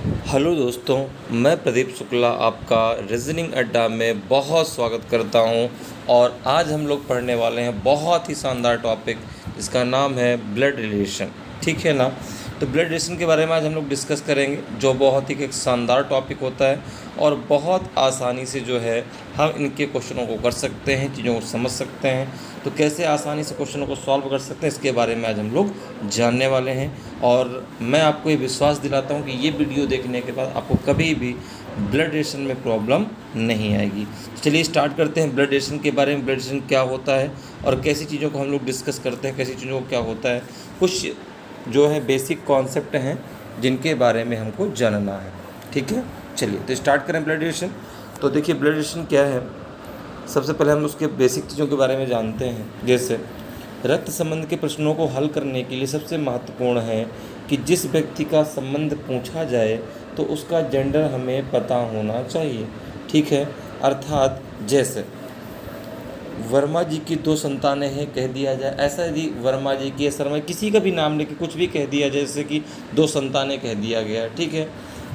Hello दोस्तों, मैं प्रदीप शुक्ला आपका रीजनिंग अड्डा में बहुत स्वागत करता हूं। और आज हम लोग पढ़ने वाले हैं बहुत ही शानदार टॉपिक जिसका नाम है ब्लड रिलेशन। ठीक है ना। तो ब्लड रिलेशन के बारे में आज हम लोग डिस्कस करेंगे, जो बहुत ही एक शानदार टॉपिक होता है और बहुत आसानी से जो है हम इनके क्वेश्चनों को कर सकते हैं, चीज़ों को समझ सकते हैं। तो कैसे आसानी से क्वेश्चनों को सॉल्व कर सकते हैं, इसके बारे में आज हम लोग जानने वाले हैं। और मैं आपको ये विश्वास दिलाता हूँ कि ये वीडियो देखने के बाद आपको कभी भी ब्लड रिलेशन में प्रॉब्लम नहीं आएगी। चलिए स्टार्ट करते हैं ब्लड रिलेशन के बारे में। ब्लड रिलेशन क्या होता है और कैसी चीज़ों को हम लोग डिस्कस करते हैं, कैसी चीज़ों को क्या होता है, कुछ जो है बेसिक कॉन्सेप्ट हैं जिनके बारे में हमको जानना है। ठीक है, चलिए तो स्टार्ट करें ब्लड रिलेशन। तो देखिए ब्लड रिलेशन क्या है। सबसे पहले हम उसके बेसिक चीज़ों के बारे में जानते हैं। जैसे रक्त संबंध के प्रश्नों को हल करने के लिए सबसे महत्वपूर्ण है कि जिस व्यक्ति का संबंध पूछा जाए तो उसका जेंडर हमें पता होना चाहिए। ठीक है, अर्थात जैसे वर्मा जी की 2 संतानें हैं कह दिया जाए, ऐसा यदि वर्मा जी की या शर्मा किसी का भी नाम लेके कुछ भी कह दिया जाए, जैसे कि 2 संतानें कह दिया गया। ठीक है,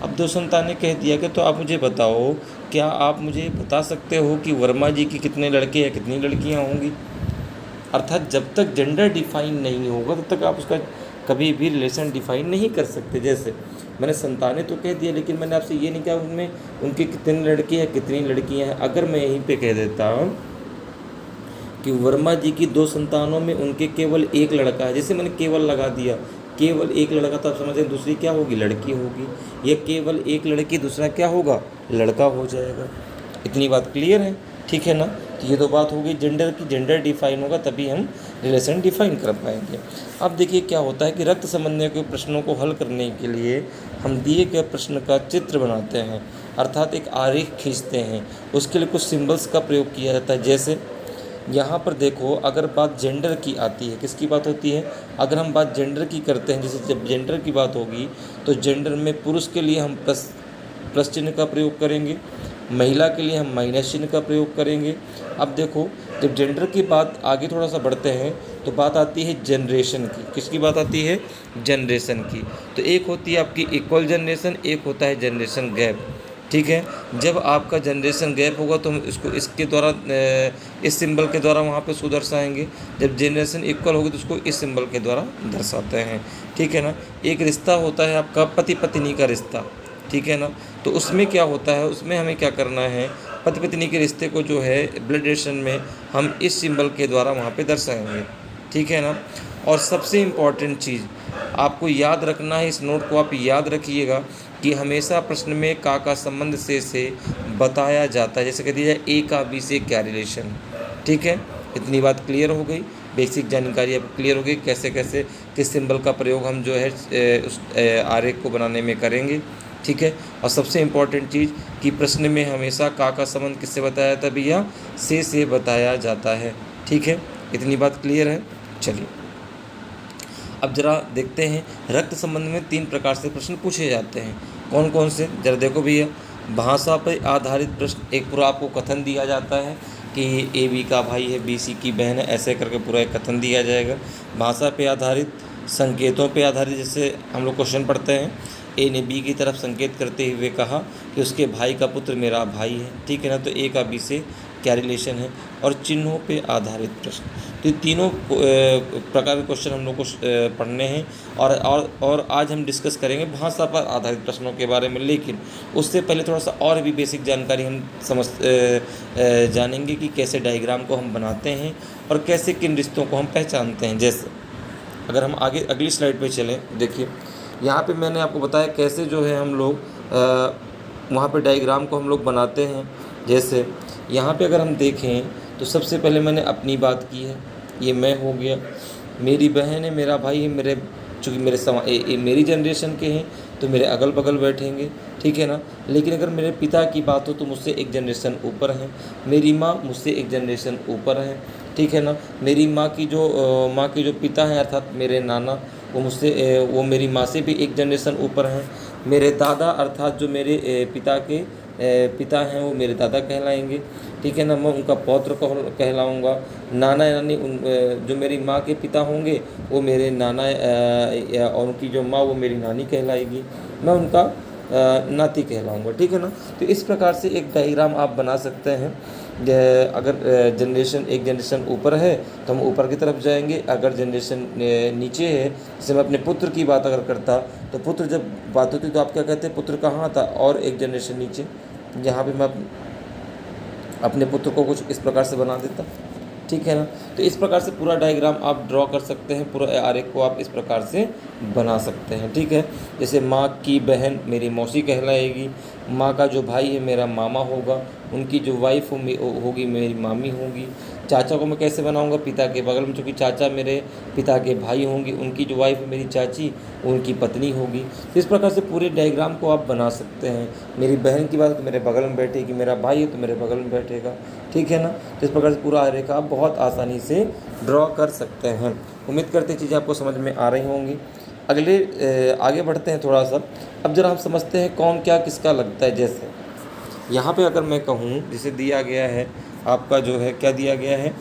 अब 2 संतानें कह दिया गया तो आप मुझे बताओ, क्या आप मुझे बता सकते हो कि वर्मा जी की कितने लड़के या कितनी लड़कियां होंगी। अर्थात जब तक जेंडर डिफाइन नहीं होगा तब तक आप उसका कभी भी रिलेशन डिफाइन नहीं कर सकते। जैसे मैंने संतानें तो कह दिया, लेकिन मैंने आपसे ये नहीं कहा उनमें उनके कितने लड़के या कितनी लड़कियां हैं। अगर मैं यहीं पे कह देता हूँ कि वर्मा जी की 2 संतानों में उनके केवल एक लड़का है, जैसे मैंने केवल लगा दिया, केवल एक लड़का, तो आप समझें दूसरी क्या होगी, लड़की होगी। या केवल एक लड़की, दूसरा क्या होगा, लड़का हो जाएगा। इतनी बात क्लियर है। ठीक है ना। तो ये तो बात हो गई जेंडर की। जेंडर डिफाइन होगा तभी हम रिलेशन डिफाइन कर पाएंगे। अब देखिए क्या होता है कि रक्त संबंधी के प्रश्नों को हल करने के लिए हम दिए गए प्रश्न का चित्र बनाते हैं, अर्थात एक आरेख खींचते हैं। उसके लिए कुछ सिंबल्स का प्रयोग किया जाता है। जैसे यहाँ पर देखो, अगर बात जेंडर की आती है, किसकी बात होती है, अगर हम बात जेंडर की करते हैं, जैसे जब जेंडर की बात होगी तो जेंडर में पुरुष के लिए हम प्लस चिन्ह का प्रयोग करेंगे, महिला के लिए हम माइनस चिन्ह का प्रयोग करेंगे। अब देखो, जब जेंडर की बात आगे थोड़ा सा बढ़ते हैं तो बात आती है जनरेशन की। किसकी बात आती है, जनरेशन की। तो एक होती है आपकी इक्वल जनरेशन, एक होता है जनरेशन गैप। ठीक है, जब आपका जनरेशन गैप होगा तो हम इसको इसके द्वारा इस सिंबल के द्वारा वहाँ पे उसको दर्शाएंगे। जब जनरेशन इक्वल होगी तो उसको इस सिंबल के द्वारा दर्शाते हैं। ठीक है ना। एक रिश्ता होता है आपका पति पत्नी का रिश्ता। ठीक है ना। तो उसमें क्या होता है, उसमें हमें क्या करना है, पति पत्नी के रिश्ते को जो है ब्लड रिलेशन में हम इस सिंबल के द्वारा वहाँ पे दर्शाएंगे। ठीक है ना। और सबसे इम्पॉर्टेंट चीज़ आपको याद रखना है, इस नोट को आप याद रखिएगा कि हमेशा प्रश्न में का संबंध से बताया जाता है। जैसे कह दिया जाए ए का बी से क्या रिलेशन। ठीक है, इतनी बात क्लियर हो गई। बेसिक जानकारी अब क्लियर हो गई, कैसे कैसे किस सिंबल का प्रयोग हम जो है उस आरेख को बनाने में करेंगे। ठीक है। और सबसे इम्पॉर्टेंट चीज़ कि प्रश्न में हमेशा का संबंध किससे बताया जाता है भैया, से बताया जाता है। ठीक है, इतनी बात क्लियर है। चलिए अब जरा देखते हैं, रक्त संबंध में 3 प्रकार से प्रश्न पूछे जाते हैं। कौन कौन से, जरा देखो भैया। भाषा पर आधारित प्रश्न, एक पूरा आपको कथन दिया जाता है कि ए बी का भाई है, बी सी की बहन है, ऐसे करके पूरा एक कथन दिया जाएगा। भाषा पे आधारित, संकेतों पे आधारित, जैसे हम लोग क्वेश्चन पढ़ते हैं, ए ने बी की तरफ संकेत करते हुए कहा कि उसके भाई का पुत्र मेरा भाई है। ठीक है ना। तो ए का बी से क्या रिलेशन है। और चिन्हों पे आधारित प्रश्न, तो ये तीनों प्रकार के क्वेश्चन हम लोग को पढ़ने हैं। और आज हम डिस्कस करेंगे भाषा पर आधारित प्रश्नों के बारे में। लेकिन उससे पहले थोड़ा सा और भी बेसिक जानकारी हम जानेंगे कि कैसे डायग्राम को हम बनाते हैं और कैसे किन रिश्तों को हम पहचानते हैं। जैसे अगर हम आगे अगली स्लाइड पे चलें, देखिए यहाँ पे मैंने आपको बताया कैसे जो है हम लोग वहाँ पे डायग्राम को हम लोग बनाते हैं। जैसे यहाँ पे अगर हम देखें तो सबसे पहले मैंने अपनी बात की है, ये मैं हो गया, मेरी बहन है, मेरा भाई है, मेरे चूँकि मेरी जनरेशन के हैं तो मेरे अगल बगल बैठेंगे। ठीक है ना। लेकिन अगर मेरे पिता की बात हो तो मुझसे एक जनरेशन ऊपर हैं, मेरी माँ मुझसे एक जनरेशन ऊपर हैं। ठीक है ना। मेरी माँ की जो पिता हैं अर्थात मेरे नाना, वो मेरी माँ से भी एक जनरेशन ऊपर हैं। मेरे दादा अर्थात जो मेरे पिता के पिता हैं वो मेरे दादा कहलाएंगे। ठीक है ना। मैं उनका पौत्र कहलाऊँगा। नाना यानी जो मेरी माँ के पिता होंगे वो मेरे नाना और उनकी जो माँ वो मेरी नानी कहलाएगी। मैं उनका नाती कहलाऊँगा, ठीक है ना। तो इस प्रकार से एक डायग्राम आप बना सकते हैं। अगर एक जनरेशन ऊपर है तो हम ऊपर की तरफ जाएंगे, अगर जनरेशन नीचे है, जैसे मैं अपने पुत्र की बात अगर करता तो पुत्र जब बात होती तो आप क्या कहते हैं, पुत्र कहाँ था, और एक जनरेशन नीचे, यहाँ पे मैं अपने पुत्र को कुछ इस प्रकार से बना देता, ठीक है ना। तो इस प्रकार से पूरा डायग्राम आप ड्रॉ कर सकते हैं, पूरा आरेख को आप इस प्रकार से बना सकते हैं, ठीक है। जैसे माँ की बहन मेरी मौसी कहलाएगी, माँ का जो भाई है मेरा मामा होगा, उनकी जो वाइफ होगी मेरी मामी होगी। चाचा को मैं कैसे बनाऊंगा, पिता के बगल में, चूँकि चाचा मेरे पिता के भाई होंगे, उनकी जो वाइफ है मेरी चाची, उनकी पत्नी होगी। तो इस प्रकार से पूरे डायग्राम को आप बना सकते हैं। मेरी बहन की बात तो मेरे बगल में बैठेगी, मेरा भाई है तो मेरे बगल में बैठेगा, ठीक है ना। तो इस प्रकार से पूरा आरेख आप बहुत आसानी से ड्रॉ कर सकते हैं। उम्मीद करते हैं चीज़ें आपको समझ में आ रही होंगी। आगे बढ़ते हैं थोड़ा सा। अब जरा हम समझते हैं कौन क्या किसका लगता है। जैसे यहाँ पे अगर मैं कहूँ, जिसे दिया गया है आपका जो है, क्या दिया गया है,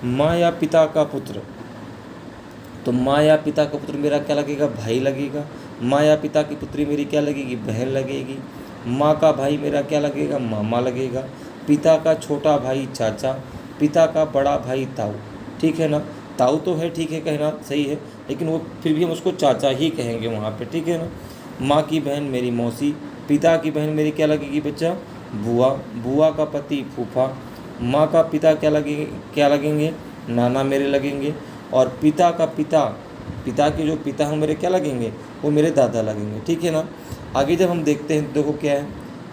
माँ या पिता का पुत्र, तो माँ या पिता का पुत्र मेरा क्या लगेगा, भाई लगेगा। माँ या पिता की पुत्री मेरी क्या लगेगी, बहन लगेगी। माँ का भाई मेरा क्या लगेगा, मामा लगेगा। पिता का छोटा भाई चाचा, पिता का बड़ा भाई ताऊ, ठीक है ना। ताऊ तो है, ठीक है, कहना सही है, लेकिन वो फिर भी हम उसको चाचा ही कहेंगे वहाँ पे, ठीक है ना। माँ की बहन मेरी मौसी, पिता की बहन मेरी क्या लगेगी बच्चा, बुआ। बुआ का पति फूफा। माँ का पिता क्या लगेंगे, नाना मेरे लगेंगे। और पिता का पिता, पिता के जो पिता हैं मेरे क्या लगेंगे, वो मेरे दादा लगेंगे, ठीक है ना। आगे जब हम देखते हैं, देखो क्या है,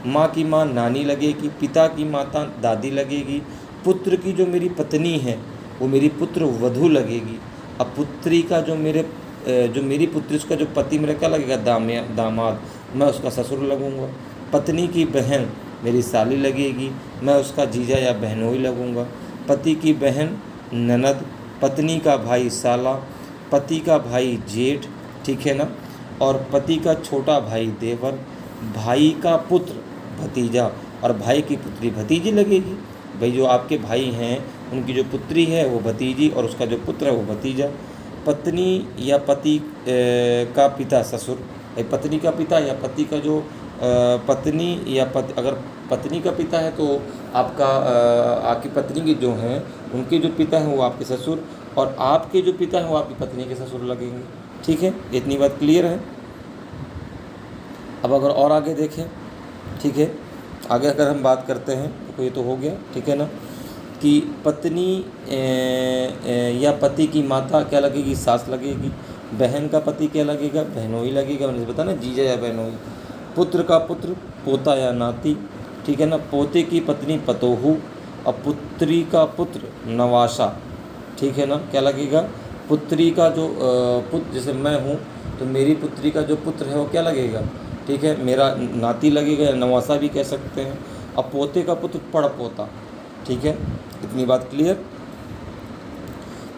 माँ की माँ नानी लगेगी, पिता की माता दादी लगेगी। पुत्र की जो मेरी पत्नी है वो मेरी पुत्र वधू लगेगी। अब पुत्री का जो मेरी पुत्री, उसका जो पति मेरा क्या लगेगा, दामाद, मैं उसका ससुर लगूंगा। पत्नी की बहन मेरी साली लगेगी, मैं उसका जीजा या बहनोई लगूंगा। पति की बहन ननद, पत्नी का भाई साला, पति का भाई जेठ, ठीक है ना। और पति का छोटा भाई देवर, भाई का पुत्र भतीजा, और भाई की पुत्री भतीजी लगेगी। भाई जो आपके भाई हैं उनकी जो पुत्री है वो भतीजी, और उसका जो पुत्र है वो भतीजा। पत्नी या पति का पिता ससुर, पत्नी का पिता या पति का जो पत्नी या अगर पत्नी का पिता है तो आपकी पत्नी के जो हैं उनके जो पिता हैं वो आपके ससुर, और आपके जो पिता हैं वो आपकी पत्नी के ससुर लगेंगे, ठीक है। इतनी बात क्लियर है। अब अगर और आगे देखें, ठीक है, आगे अगर हम बात करते हैं तो ये तो हो गया, ठीक है ना, कि पत्नी या पति की माता क्या लगेगी, सास लगेगी। बहन का पति क्या लगेगा, बहनोई लगेगा, मैंने बताया ना, जीजा या बहनोई। पुत्र का पुत्र पोता या नाती, ठीक है ना। पोते की पत्नी पतोहू, और पुत्री का पुत्र नवासा, ठीक है ना, क्या लगेगा। पुत्री का जो पुत्र, जैसे मैं हूँ तो मेरी पुत्री का जो पुत्र है वो क्या लगेगा, ठीक है, मेरा नाती लगेगा, या नवासा भी कह सकते हैं। अब पोते का पुत्र पड़पोता, ठीक है। इतनी बात क्लियर,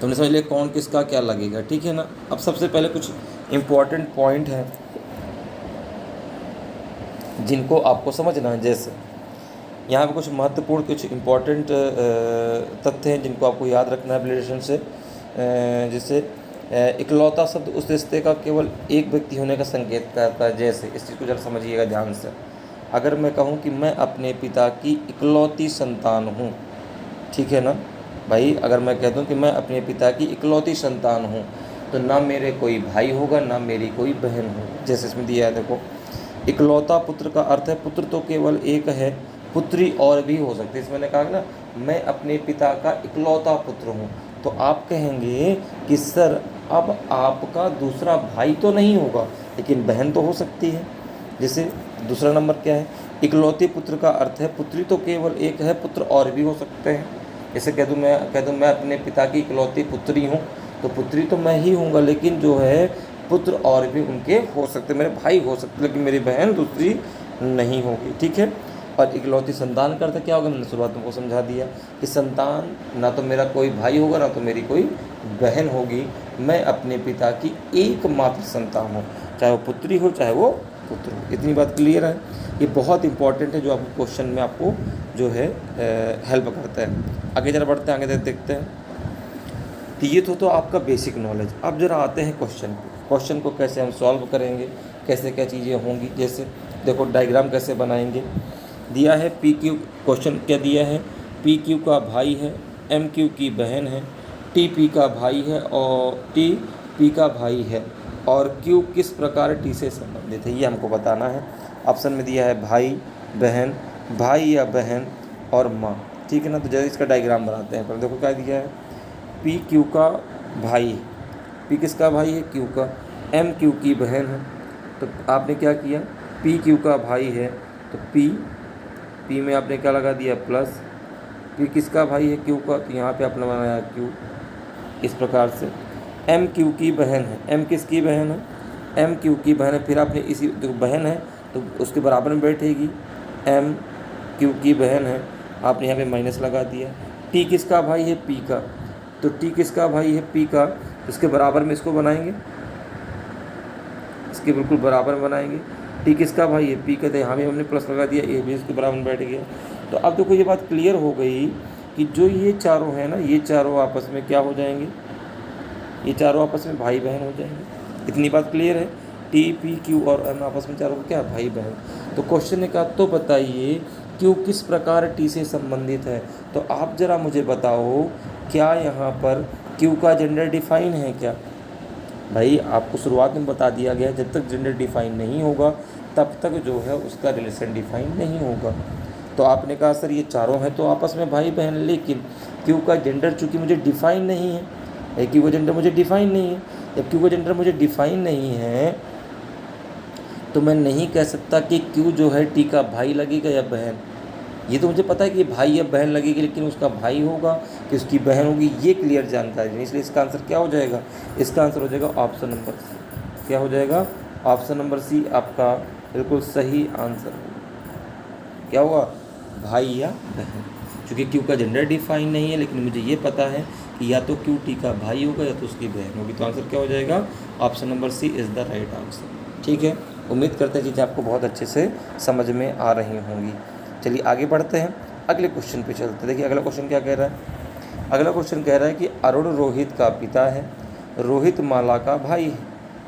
तुमने समझ लिया कौन किसका क्या लगेगा, ठीक है ना। अब सबसे पहले कुछ इम्पोर्टेंट पॉइंट हैं जिनको आपको समझना है। जैसे यहाँ पे कुछ महत्वपूर्ण, कुछ इम्पोर्टेंट तथ्य हैं जिनको आपको याद रखना है रिलेशन से। जैसे इकलौता शब्द उस रिश्ते का केवल एक व्यक्ति होने का संकेत करता है। जैसे इस चीज़ को जरा समझिएगा ध्यान से। अगर मैं कहूँ कि मैं अपने पिता की इकलौती संतान हूँ, ठीक है ना भाई, अगर मैं कहता हूँ कि मैं अपने पिता की इकलौती संतान हूँ, तो ना मेरे कोई भाई होगा ना मेरी कोई बहन होगी। जैसे इसमें दिया है, देखो, इकलौता पुत्र का अर्थ है पुत्र तो केवल एक है, पुत्री और भी हो सकती है। इसमें मैंने कहा ना, मैं अपने पिता का इकलौता पुत्र हूँ, तो आप कहेंगे कि सर अब आपका दूसरा भाई तो नहीं होगा, लेकिन बहन तो हो सकती है। जैसे दूसरा नंबर क्या है, इकलौते पुत्र का अर्थ है पुत्री तो केवल एक है, पुत्र और भी हो सकते हैं। जैसे कह दूँ मैं अपने पिता की इकलौती पुत्री हूँ, तो पुत्री तो मैं ही हूँगा, लेकिन जो है पुत्र और भी उनके हो सकते, मेरे भाई हो सकते, लेकिन मेरी बहन दूसरी नहीं होगी, ठीक है। और इकलौती संतान का अर्थ क्या होगा, मैंने शुरुआत में को समझा दिया कि संतान ना तो मेरा कोई भाई होगा ना तो मेरी कोई बहन होगी, मैं अपने पिता की एकमात्र संतान हूँ, चाहे वो पुत्री हो चाहे वो पुत्र हो। इतनी बात क्लियर है। ये बहुत इंपॉर्टेंट है जो आपको क्वेश्चन में आपको जो है हेल्प करता है। आगे जरा बढ़ते हैं, आगे देखते हैं। तो ये तो आपका बेसिक नॉलेज। अब जरा आते हैं क्वेश्चन को कैसे हम सॉल्व करेंगे, कैसे क्या चीज़ें होंगी। जैसे देखो डायग्राम कैसे बनाएंगे। दिया है पी क्यू, क्वेश्चन क्या दिया है, पी क्यू का भाई है, एम क्यू की बहन है, टी पी का भाई है और टी पी का भाई है, और क्यू किस प्रकार टी से संबंधित है, ये हमको बताना है। ऑप्शन में दिया है भाई, बहन, भाई या बहन और माँ। ठीक है ना, तो जैसे इसका डायग्राम बनाते हैं। पर देखो क्या दिया है, पी क्यू का भाई, पी किसका भाई है, क्यू का, एम क्यू की बहन है। तो आपने क्या किया, पी क्यू का भाई है तो पी में आपने क्या लगा दिया प्लस, पी किसका भाई है, क्यू का, तो यहाँ पे आपने बनाया क्यू इस प्रकार से। एम क्यू की बहन है, एम किसकी बहन है, एम क्यू की बहन है, फिर आपने इसी जो बहन है तो उसके बराबर में बैठेगी, एम क्यू की बहन है, आपने यहाँ पे माइनस लगा दिया। टी किसका भाई है, पी का, तो टी किसका भाई है, पी का, तो इसके बराबर में इसको बनाएंगे, इसके बिल्कुल बराबर बनाएंगे। टी किसका भाई है, पी का, तो यहाँ भी हमने प्लस लगा दिया, ए भी इसके बराबर में बैठ गया। तो अब देखो ये बात क्लियर हो गई कि जो ये चारों हैं ना, ये चारों आपस में क्या हो जाएंगे, ये चारों आपस में भाई बहन हो जाएंगे। इतनी बात क्लियर है, टी पी क्यू और एम आपस में चारों क्या भाई बहन। तो क्वेश्चन ने कहा तो बताइए क्यू किस प्रकार टी से संबंधित है। तो आप ज़रा मुझे बताओ, क्या यहाँ पर क्यू का जेंडर डिफाइन है क्या। भाई आपको शुरुआत में बता दिया गया, जब तक जेंडर डिफाइन नहीं होगा तब तक जो है उसका रिलेशन डिफाइन नहीं होगा। तो आपने कहा सर ये चारों हैं तो आपस में भाई बहन, लेकिन क्यू का जेंडर चूँकि मुझे डिफाइन नहीं है, क्यू का जेंडर मुझे डिफाइन नहीं है, जब क्यू का जेंडर मुझे डिफाइन नहीं है तो मैं नहीं कह सकता कि क्यू जो है टी का भाई लगेगा या बहन। ये तो मुझे पता है कि भाई या बहन लगेगी, लेकिन उसका भाई होगा कि उसकी बहन होगी ये क्लियर जानकारी नहीं, इसलिए इसका आंसर क्या हो जाएगा, इसका आंसर हो जाएगा ऑप्शन नंबर सी। क्या हो जाएगा, ऑप्शन नंबर सी आपका बिल्कुल सही आंसर होगा। क्या होगा, भाई या बहन। चूँकि क्यू का जेंडर डिफाइन नहीं है, लेकिन मुझे ये पता है कि या तो क्यू टी का भाई होगा या तो उसकी बहन होगी, तो आंसर क्या हो जाएगा, option number C is the right answer. ठीक है, उम्मीद करते हैं चीज़ें आपको बहुत अच्छे से समझ में आ रही होंगी। चलिए आगे बढ़ते हैं, अगले क्वेश्चन पे चलते हैं। देखिए अगला क्वेश्चन क्या कह रहा है, अगला क्वेश्चन कह रहा है कि अरुण रोहित का पिता है, रोहित माला का भाई है,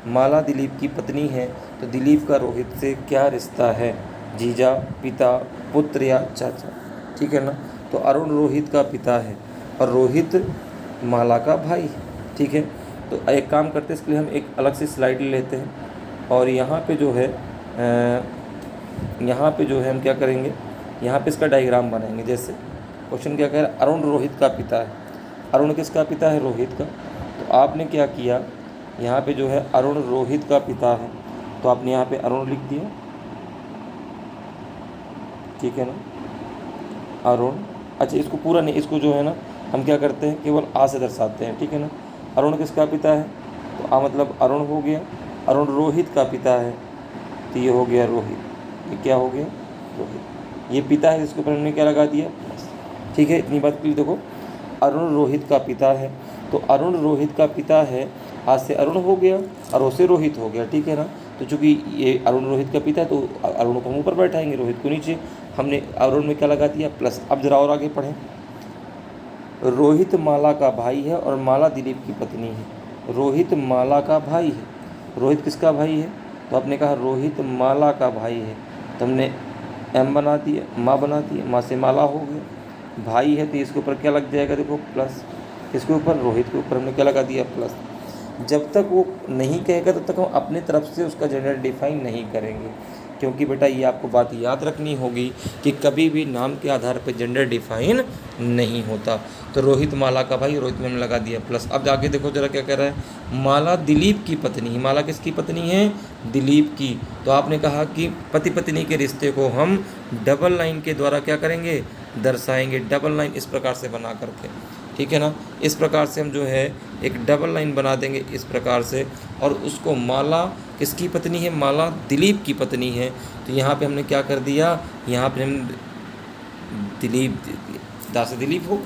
माला दिलीप की पत्नी है, तो दिलीप का रोहित से क्या रिश्ता है, जीजा, पिता, पुत्र या चाचा। ठीक है ना, तो अरुण रोहित का पिता है और रोहित माला का भाई है। ठीक है, तो एक काम करते हैं, इसके लिए हम एक अलग से स्लाइड ले लेते हैं और यहाँ पे जो है हम क्या करेंगे, यहाँ पे इसका डायग्राम बनाएंगे। जैसे क्वेश्चन क्या कह रहा है, अरुण रोहित का पिता है, अरुण किसका पिता है, रोहित का। तो आपने क्या किया, यहाँ पे जो है अरुण रोहित का पिता है, तो आपने यहाँ पे अरुण लिख दिया। ठीक है ना, अरुण, अच्छा इसको पूरा नहीं, इसको जो है ना हम क्या करते हैं, केवल आ से दर्शाते हैं। ठीक है ना, अरुण किसका पिता है, तो आ मतलब अरुण हो गया, अरुण रोहित का पिता है तो ये हो गया रोहित, ये क्या हो गया, रोहित, ये पिता है जिसके ऊपर हमने क्या लगा दिया प्लस। ठीक है, इतनी बात के लिए देखो, अरुण रोहित का पिता है, तो अरुण रोहित का पिता है, आज से अरुण हो गया और उससे रोहित हो गया। ठीक है ना, तो चूँकि ये अरुण रोहित का पिता है तो अरुण को हम ऊपर बैठाएंगे, रोहित को नीचे, हमने अरुण में क्या लगा दिया प्लस। अब जरा और आगे पढ़ें, रोहित माला का भाई है और माला दिलीप की पत्नी है, रोहित माला का भाई है, रोहित किसका भाई है, तो आपने कहा रोहित माला का भाई है, तो हमने एम बना दिया, माँ बना दिया, माँ से माला हो गया, भाई है तो इसके ऊपर क्या लग जाएगा, देखो प्लस, इसके ऊपर रोहित के ऊपर हमने क्या लगा दिया प्लस। जब तक वो नहीं कहेगा तब तक हम अपनी तरफ से उसका जेंडर डिफाइन नहीं करेंगे, क्योंकि बेटा ये आपको बात याद रखनी होगी कि कभी भी नाम के आधार पर जेंडर डिफाइन नहीं होता। तो रोहित माला का भाई, रोहित में हमने लगा दिया प्लस। अब आगे देखो जरा क्या कह रहा है, माला दिलीप की पत्नी, माला किसकी पत्नी है, दिलीप की। तो आपने कहा कि पति पत्नी के रिश्ते को हम डबल लाइन के द्वारा क्या करेंगे, दर्शाएंगे, डबल लाइन इस प्रकार से बना करके। ठीक है ना, इस प्रकार से हम जो है एक डबल लाइन बना देंगे इस प्रकार से, और उसको माला किसकी पत्नी है, माला दिलीप की पत्नी है, तो यहाँ पे हमने क्या कर दिया, यहाँ पे हम दिलीप, दा से दिलीप हो।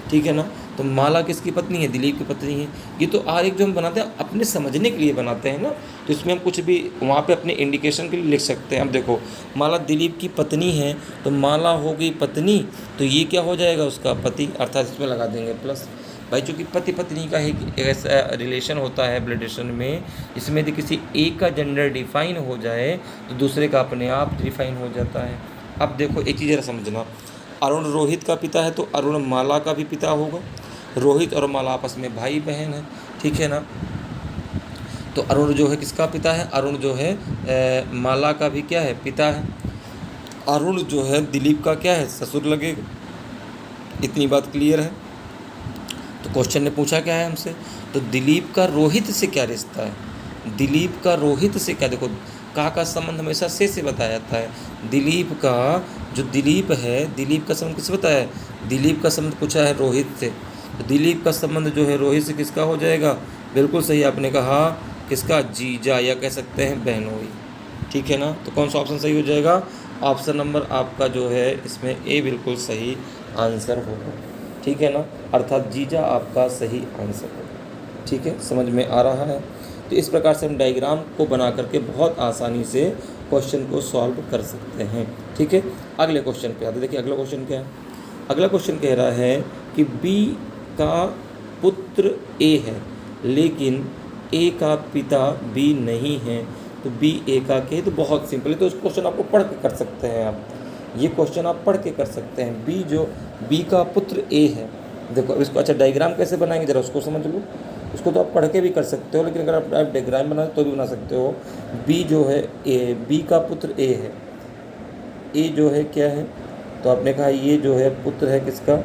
ठीक है ना, तो माला किसकी पत्नी है, दिलीप की पत्नी है। ये तो आरेख जो हम बनाते हैं अपने समझने के लिए बनाते हैं ना, तो इसमें हम कुछ भी वहाँ पे अपने इंडिकेशन के लिए लिख सकते हैं। अब देखो माला दिलीप की पत्नी है, तो माला हो गई पत्नी, तो ये क्या हो जाएगा, उसका पति, अर्थात इसमें लगा देंगे प्लस। भाई चूँकि पति पत्नी का एक ऐसा रिलेशन होता है ब्लड रिलेशन में, इसमें यदि किसी एक का जेंडर डिफाइन हो जाए तो दूसरे का अपने आप डिफाइन हो जाता है। अब देखो एक चीज़ जरा समझना, अरुण रोहित का पिता है तो अरुण माला का भी पिता होगा। रोहित और माला आपस में भाई बहन है, ठीक है ना। तो अरुण जो है किसका पिता है, अरुण जो है माला का भी क्या है, पिता है। अरुण जो है दिलीप का क्या है, ससुर लगेगा। इतनी बात क्लियर है। तो क्वेश्चन ने पूछा क्या है हमसे, तो दिलीप का रोहित से क्या रिश्ता है, दिलीप का रोहित से क्या, देखो का संबंध हमेशा से बताया जाता है। दिलीप का जो दिलीप है, दिलीप का संबंध किससे बताया है, दिलीप का संबंध पूछा है रोहित से। तो दिलीप का संबंध जो है रोहित से किसका हो जाएगा, बिल्कुल सही आपने कहा, किसका, जीजा, या कह सकते हैं बहनोई, ठीक है ना। तो कौन सा ऑप्शन सही हो जाएगा, ऑप्शन नंबर आपका जो है इसमें ए बिल्कुल सही आंसर होगा, ठीक है ना, अर्थात जीजा आपका सही आंसर होगा, ठीक है, समझ में आ रहा है। तो इस प्रकार से हम डायग्राम को बना करके बहुत आसानी से क्वेश्चन को सॉल्व कर सकते हैं, ठीक है। अगले क्वेश्चन पे आते हैं। देखिए अगला क्वेश्चन क्या है, अगला क्वेश्चन कह रहा है कि बी का पुत्र ए है लेकिन ए का पिता बी नहीं है, तो बी ए का के, तो बहुत सिंपल है। तो इस क्वेश्चन आपको पढ़ के कर सकते हैं आप, ये क्वेश्चन आप पढ़ के कर सकते हैं। बी का पुत्र ए है, देखो अब इसको अच्छा डायग्राम कैसे बनाएंगे जरा उसको समझ लो। उसको तो आप पढ़ के भी कर सकते हो, लेकिन अगर आप डायग्राम बनाए तो भी बना सकते हो। बी जो है ए, बी का पुत्र ए है, ए जो है क्या है, तो आपने कहा ये जो है पुत्र है किसका,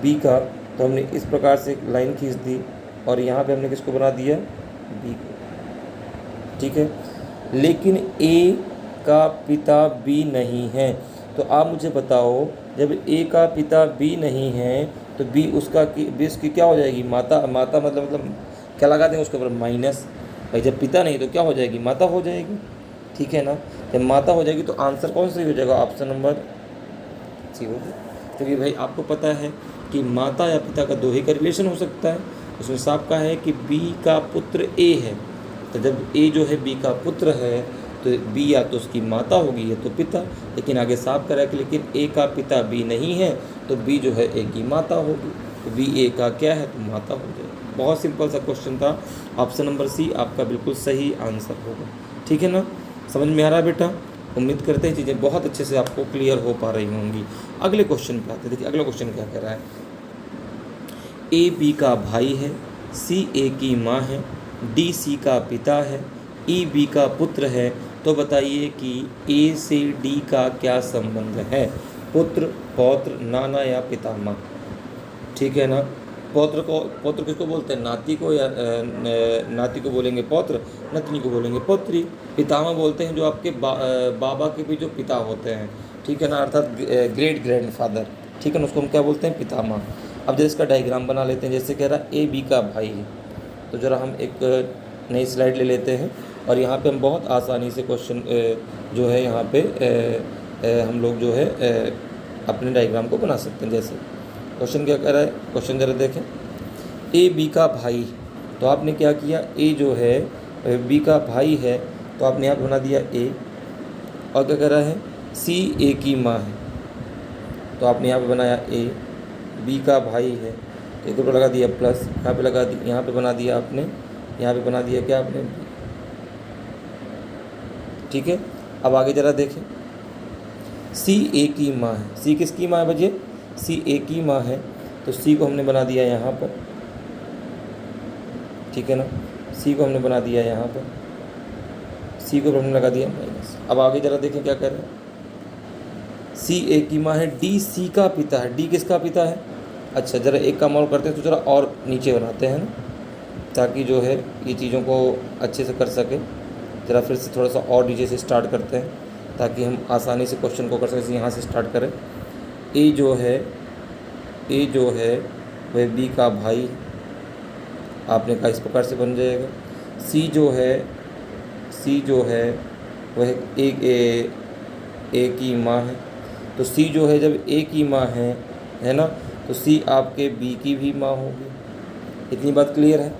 बी का, तो हमने इस प्रकार से एक लाइन खींच दी और यहाँ पे हमने किसको बना दिया, बी को, ठीक है। लेकिन ए का पिता बी नहीं है, तो आप मुझे बताओ जब ए का पिता बी नहीं है तो बी उसका बी उसकी क्या हो जाएगी, माता, माता मतलब क्या लगा देंगे उसके ऊपर, माइनस। भाई जब पिता नहीं तो क्या हो जाएगी, माता हो जाएगी, ठीक है ना। जब माता हो जाएगी तो आंसर कौन सा हो जाएगा, ऑप्शन नंबर सी हो जाएगा। क्योंकि भाई आपको पता है कि माता या पिता का दो ही का रिलेशन हो सकता है। उसमें साफ कहा है कि बी का पुत्र ए है, तो जब ए जो है बी का पुत्र है तो बी या तो उसकी माता होगी या तो पिता, लेकिन आगे साफ करा कि लेकिन ए का पिता बी नहीं है तो बी जो है ए की माता होगी, तो बी ए का क्या है, तो माता हो जाएगी। बहुत सिंपल सा क्वेश्चन था, ऑप्शन नंबर सी आपका बिल्कुल सही आंसर होगा, ठीक है ना। समझ में आ रहा है बेटा, उम्मीद करते हैं चीज़ें बहुत अच्छे से आपको क्लियर हो पा रही होंगी। अगले क्वेश्चन पे आते हैं। देखिए अगला क्वेश्चन क्या कह रहा है, ए बी का भाई है, सी ए की माँ है, डी सी का पिता है, ई बी का पुत्र है, तो बताइए कि ए से डी का क्या संबंध है, पुत्र, पौत्र, नाना या पितामह, ठीक है ना। पौत्र किसको बोलते हैं, नाती को, या नाती को बोलेंगे पौत्र, नतनी को बोलेंगे पौत्री। पितामह बोलते हैं जो आपके बाबा के भी जो पिता होते हैं, ठीक है ना, अर्थात ग्रेट ग्रैंडफादर, ठीक है ना, उसको हम क्या बोलते हैं, पितामह। अब जैसे इसका डायग्राम बना लेते हैं, जैसे कह रहा है ए बी का भाई है, तो ज़रा हम एक नई स्लाइड ले लेते हैं और यहाँ पे हम बहुत आसानी से क्वेश्चन जो है यहाँ पे हम लोग जो है अपने डायग्राम को बना सकते हैं। जैसे क्वेश्चन क्या कह रहा है, क्वेश्चन ज़रा देखें, ए बी का भाई, तो आपने क्या किया, ए जो है बी का भाई है तो आपने यहाँ पे बना दिया ए, और क्या कह रहा है, सी ए की माँ है, तो आपने यहाँ पे बनाया ए, बी का भाई है, एक ऊपर लगा दिया प्लस, यहाँ पे लगा दिया, यहाँ पे बना दिया आपने, यहाँ पे बना दिया क्या आपने, ठीक है। अब आगे ज़रा देखें, सी ए की माँ है, सी किसकी माँ है बच्चे, सी ए की माँ है, तो सी को हमने बना दिया यहाँ पर, ठीक है ना, सी को हमने बना दिया यहाँ पर, सी को हमने लगा दिया माइनस। अब आगे ज़रा देखें क्या कर रहे हैं, सी ए की माँ है, डी सी का पिता है, डी किसका पिता है, अच्छा ज़रा एक काम और करते हैं, तो ज़रा और नीचे बनाते हैं ना, ताकि जो है ये चीज़ों को अच्छे से कर सके। ज़रा फिर से थोड़ा सा और नीचे से स्टार्ट करते हैं ताकि हम आसानी से क्वेश्चन को कर सकें। यहाँ से स्टार्ट करें, ए जो है वह बी का भाई, आपने कहा इस प्रकार से बन जाएगा। सी जो है वह ए की माँ है, तो सी जो है जब ए की माँ है ना, तो सी आपके बी की भी माँ होगी। इतनी बात क्लियर है।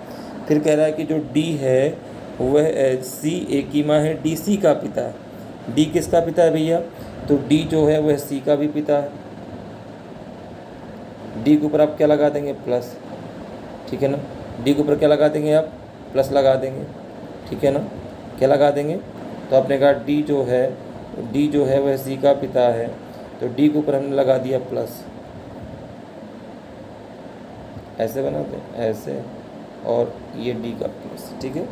फिर कह रहा है कि जो डी है वह सी ए की माँ है, डी सी का पिता है। डी किसका पिता है भैया, तो डी जो है वह सी का भी पिता है। डी के ऊपर आप क्या लगा देंगे, प्लस, ठीक है ना। डी के ऊपर क्या लगा देंगे आप, प्लस लगा देंगे, ठीक है ना। क्या लगा देंगे, तो आपने कहा डी जो है वह सी का पिता है, तो डी के ऊपर हमने लगा दिया प्लस, ऐसे बनाते हैं ऐसे, और ये डी का प्लस, ठीक है।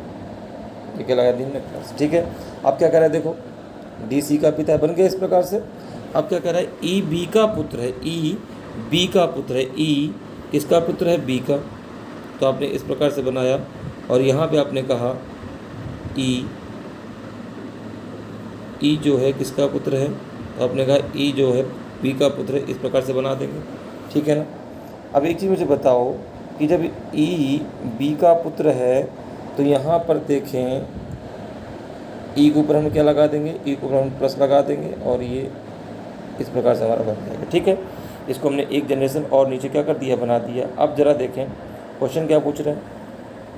ये क्या लगा दिया प्लस, ठीक है। अब क्या कर रहा है, देखो डी सी का पिता है, बन गया इस प्रकार से। अब क्या कर रहा है, ई बी का पुत्र है, ई बी का पुत्र है, ई किसका पुत्र है, बी का, तो आपने इस प्रकार से बनाया। और यहाँ पे आपने कहा ई जो है किसका पुत्र है, तो आपने कहा ई जो है बी का पुत्र है, इस प्रकार से बना देंगे, ठीक है ना। अब एक चीज़ मुझे बताओ कि जब ई बी का पुत्र है तो यहाँ पर देखें ई के ऊपर हम क्या लगा देंगे, ई के ऊपर हम प्लस लगा देंगे, और ये इस प्रकार से हमारा बन जाएगा, ठीक है। इसको हमने एक जनरेशन और नीचे क्या कर दिया, बना दिया। अब जरा देखें क्वेश्चन क्या पूछ रहे हैं,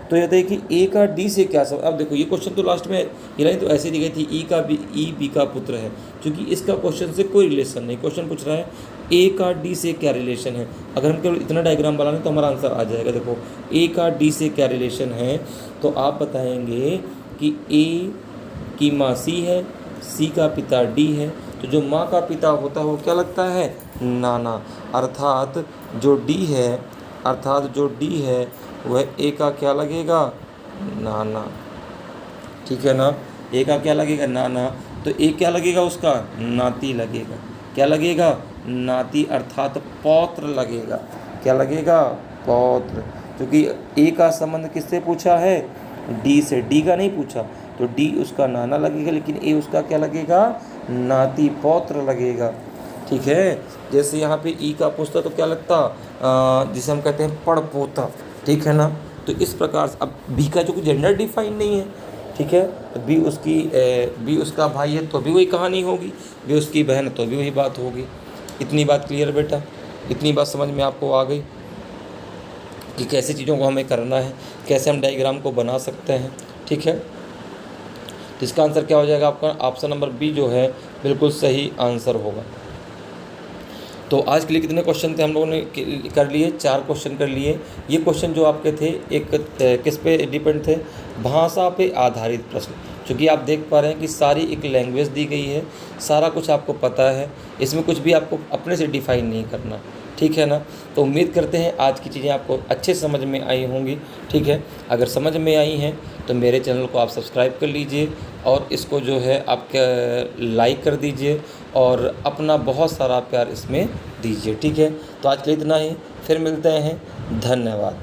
तो ये देखिए ए का डी से क्या सब। अब देखो ये क्वेश्चन तो लास्ट में ये लाइन तो ऐसे दी गई थी, ई बी का पुत्र है, क्योंकि इसका क्वेश्चन से कोई रिलेशन नहीं। क्वेश्चन पूछ रहा है ए का डी से क्या रिलेशन है। अगर हम केवल इतना डायग्राम बनाने तो हमारा आंसर आ जाएगा। देखो ए का डी से क्या रिलेशन है, तो आप बताएंगे कि ए की माँ सी है, सी का पिता डी है, तो जो माँ का पिता होता है वो क्या लगता है, नाना, अर्थात जो डी है वह ए का क्या लगेगा, नाना, ठीक है ना। ए का क्या लगेगा, नाना, तो ए क्या लगेगा उसका, नाती लगेगा। क्या लगेगा, नाती, अर्थात पौत्र लगेगा। क्या लगेगा, पौत्र, क्योंकि ए का संबंध किससे पूछा है, डी से, डी का नहीं पूछा, तो डी उसका नाना लगेगा, लेकिन ए उसका क्या लगेगा, नाती पौत्र लगेगा, ठीक है। जैसे यहाँ पे ई का पूछता तो क्या लगता, जिसे हम कहते हैं पड़पोता, ठीक है ना। तो इस प्रकार से अब बी का जो जेंडर डिफाइन नहीं है, ठीक है, तो बी उसका भाई है तो भी वही कहानी होगी, बी उसकी बहन है तो भी वही बात होगी। इतनी बात क्लियर बेटा, इतनी बात समझ में आपको आ गई कि कैसे चीज़ों को हमें करना है, कैसे हम डायग्राम को बना सकते हैं, ठीक है। तो इसका आंसर क्या हो जाएगा आपका, ऑप्शन नंबर बी जो है बिल्कुल सही आंसर होगा। तो आज के लिए कितने क्वेश्चन थे हम लोगों ने कर लिए, 4 क्वेश्चन कर लिए। ये क्वेश्चन जो आपके थे एक किस पे डिपेंड थे, भाषा पे आधारित प्रश्न। क्योंकि आप देख पा रहे हैं कि सारी एक लैंग्वेज दी गई है, सारा कुछ आपको पता है, इसमें कुछ भी आपको अपने से डिफाइन नहीं करना, ठीक है ना। तो उम्मीद करते हैं आज की चीज़ें आपको अच्छे समझ में आई होंगी, ठीक है। अगर समझ में आई हैं तो मेरे चैनल को आप सब्सक्राइब कर लीजिए और इसको जो है आप लाइक कर दीजिए और अपना बहुत सारा प्यार इसमें दीजिए, ठीक है। तो आज के लिए इतना ही, फिर मिलते हैं, धन्यवाद।